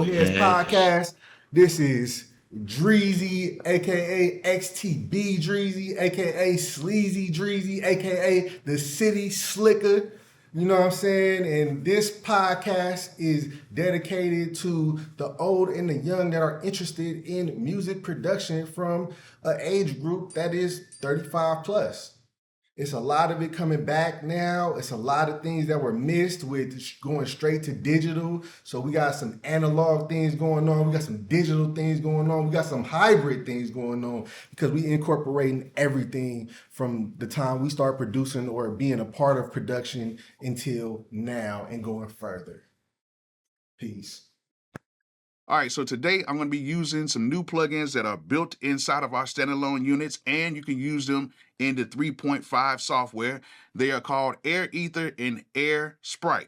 Old Headz Podcast. This is DREEZ, aka XTB DREEZ, aka Sleazy DREEZ, aka the City Slicker. You know what I'm saying? And this podcast is dedicated to the old and the young that are interested in music production from an age group that is 35 plus. It's a lot of it coming back now. It's a lot of things that were missed with going straight to digital. So we got some analog things going on. We got some digital things going on. We got some hybrid things going on because we incorporating everything from the time we start producing or being a part of production until now and going further. Peace. All right, so today I'm going to be using some new plugins that are built inside of our standalone units, and you can use them in the 3.5 software. They are called Air Ether and Air Sprite.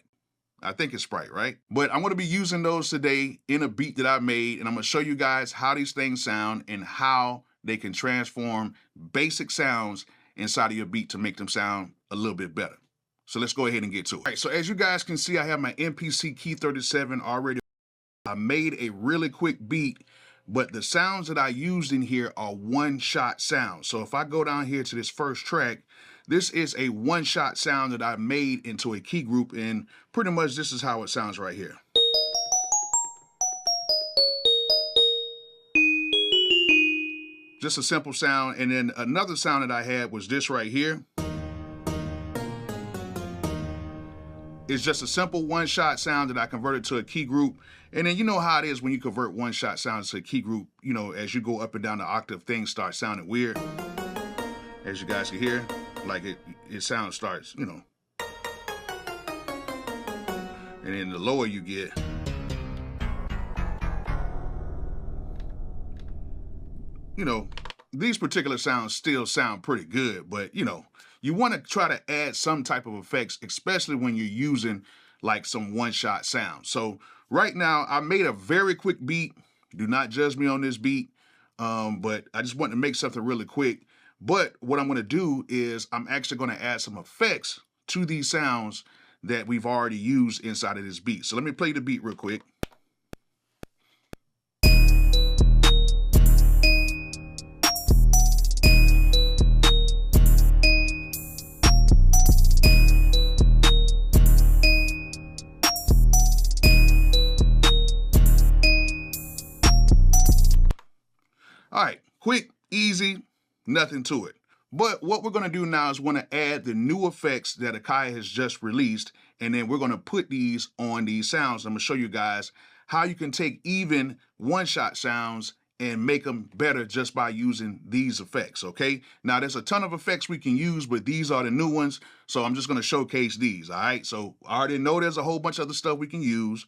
I think it's Sprite, right? But I'm going to be using those today in a beat that I made, and I'm going to show you guys how these things sound and how they can transform basic sounds inside of your beat to make them sound a little bit better. So let's go ahead and get to it. All right, so as you guys can see, I have my MPC Key 37 already. I made a really quick beat, but the sounds that I used in here are one-shot sounds. So if I go down here to this first track, this is a one-shot sound that I made into a key group, and pretty much this is how it sounds right here. Just a simple sound, and then another sound that I had was this right here. It's just a simple one-shot sound that I converted to a key group. And then you know how it is when you convert one-shot sounds to a key group, you know, as you go up and down the octave, things start sounding weird. As you guys can hear, like it sound starts, you know. And then the lower you get, you know, these particular sounds still sound pretty good, but you know, you want to try to add some type of effects, especially when you're using like some one-shot sound. So right now, I made a very quick beat. Do not judge me on this beat, but I just want to make something really quick. But what I'm going to do is I'm actually going to add some effects to these sounds that we've already used inside of this beat. So let me play the beat real quick. All right, quick, easy, nothing to it. But what we're gonna do now is want to add the new effects that Akai has just released, and then we're gonna put these on these sounds. I'm gonna show you guys how you can take even one-shot sounds and make them better just by using these effects, okay? Now, there's a ton of effects we can use, but these are the new ones, so I'm just gonna showcase these, all right? So I already know there's a whole bunch of other stuff we can use,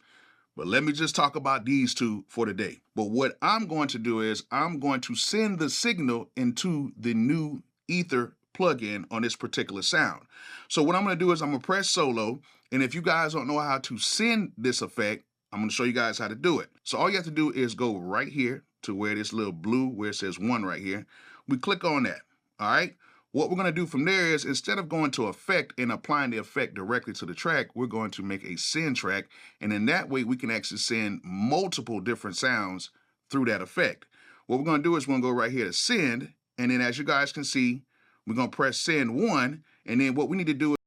but let me just talk about these two for today. But what I'm going to do is I'm going to send the signal into the new Ether plugin on this particular sound. So what I'm going to do is I'm going to press solo. And if you guys don't know how to send this effect, I'm going to show you guys how to do it. So all you have to do is go right here to where this little blue, where it says 1 right here. We click on that, all right? What we're going to do from there is instead of going to effect and applying the effect directly to the track, we're going to make a send track. And in that way, we can actually send multiple different sounds through that effect. What we're going to do is we're going to go right here to send. And then as you guys can see, we're going to press send 1. And then what we need to do is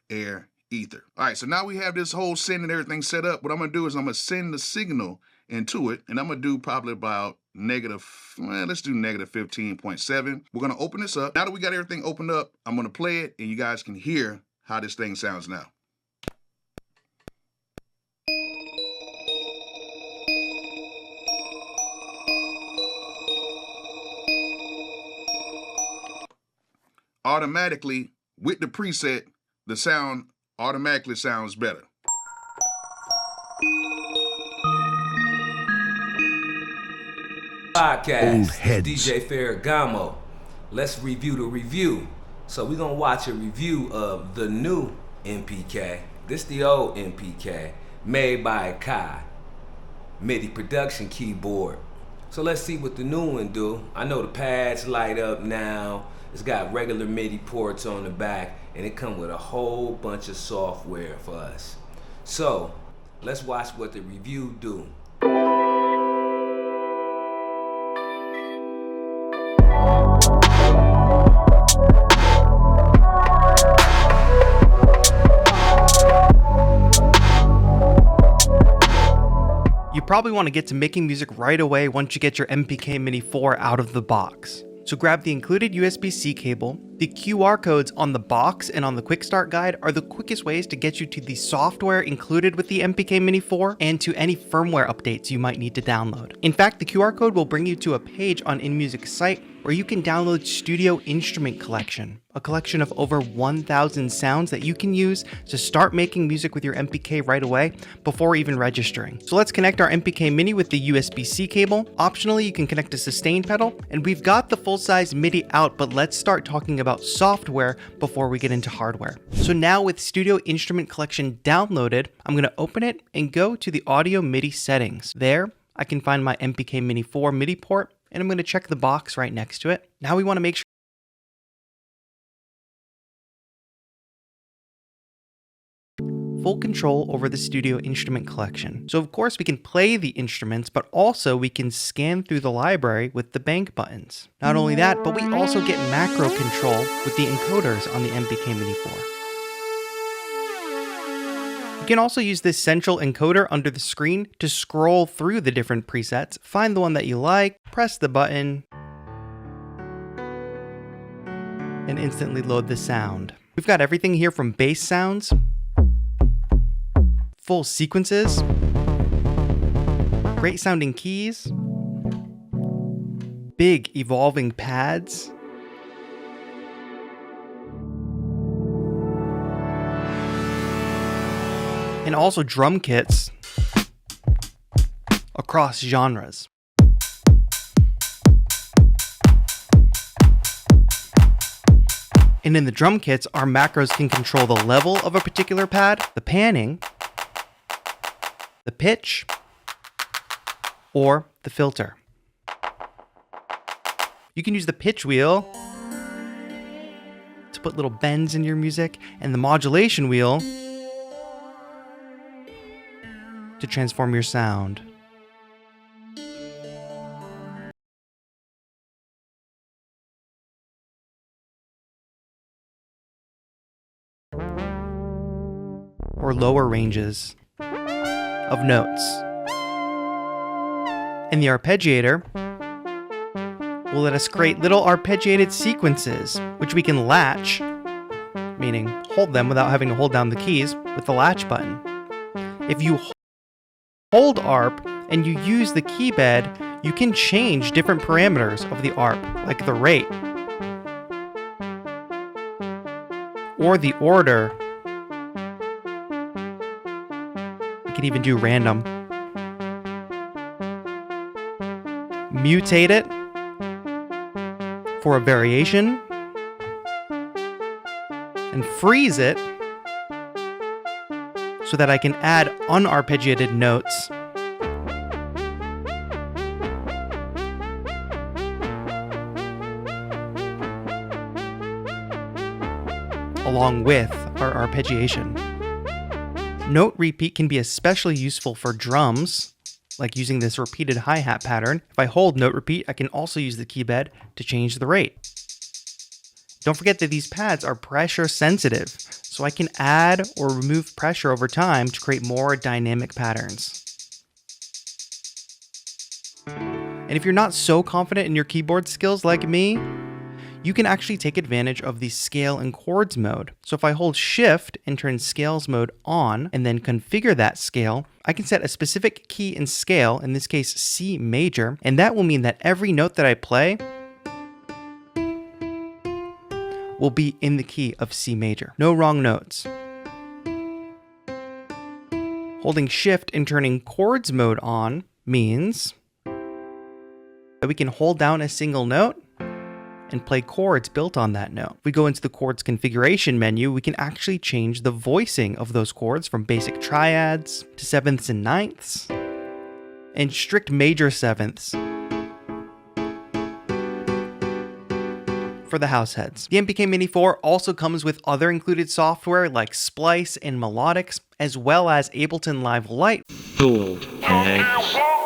Air Ether. All right, so now we have this whole send and everything set up. What I'm gonna do is I'm gonna send the signal into it, and I'm gonna do probably about let's do negative 15.7. We're gonna open this up. Now that we got everything opened up, I'm gonna play it, and you guys can hear how this thing sounds now. Automatically, with the preset, the sound automatically sounds better. Podcast. Old Headz. DJ Ferragamo. Let's review the review. So we're gonna watch a review of the new MPK. This the old MPK, made by Akai. MIDI production keyboard. So let's see what the new one do. I know the pads light up now. It's got regular MIDI ports on the back, and it comes with a whole bunch of software for us. So let's watch what the review do. You probably want to get to making music right away once you get your MPK Mini 4 out of the box. So grab the included USB-C cable. The QR codes on the box and on the quick start guide are the quickest ways to get you to the software included with the MPK Mini 4 and to any firmware updates you might need to download. In fact, the QR code will bring you to a page on InMusic's site where you can download Studio Instrument Collection, a collection of over 1,000 sounds that you can use to start making music with your MPK right away before even registering. So let's connect our MPK Mini with the USB-C cable. Optionally, you can connect a sustain pedal, and we've got the full-size MIDI out, but let's start talking about software before we get into hardware. So now with Studio Instrument Collection downloaded, I'm going to open it and go to the audio MIDI settings. There, I can find my MPK Mini 4 MIDI port, and I'm going to check the box right next to it. Now we want to make sure full control over the Studio Instrument Collection. So of course we can play the instruments, but also we can scan through the library with the bank buttons. Not only that, but we also get macro control with the encoders on the MPK Mini 4. You can also use this central encoder under the screen to scroll through the different presets, find the one that you like, press the button, and instantly load the sound. We've got everything here from bass sounds, full sequences, great sounding keys, big evolving pads, and also drum kits across genres. And in the drum kits, our macros can control the level of a particular pad, the panning, the pitch, or the filter. You can use the pitch wheel to put little bends in your music, and the modulation wheel to transform your sound. Or lower ranges of notes. And the arpeggiator will let us create little arpeggiated sequences, which we can latch, meaning hold them without having to hold down the keys with the latch button. If you hold ARP and you use the key bed, you can change different parameters of the ARP, like the rate, or the order. You can even do random. Mutate it for a variation, and freeze it so that I can add unarpeggiated notes. Along with our arpeggiation. Note repeat can be especially useful for drums, like using this repeated hi-hat pattern. If I hold note repeat, I can also use the key bed to change the rate. Don't forget that these pads are pressure sensitive, so I can add or remove pressure over time to create more dynamic patterns. And if you're not so confident in your keyboard skills like me, you can actually take advantage of the scale and chords mode. So if I hold shift and turn scales mode on and then configure that scale, I can set a specific key and scale, in this case C major, and that will mean that every note that I play will be in the key of C major. No wrong notes. Holding shift and turning chords mode on means that we can hold down a single note and play chords built on that note. If we go into the chords configuration menu, we can actually change the voicing of those chords from basic triads to sevenths and ninths and strict major sevenths for the house heads. The MPK Mini 4 also comes with other included software like Splice and Melodics, as well as Ableton Live Lite. Old Headz.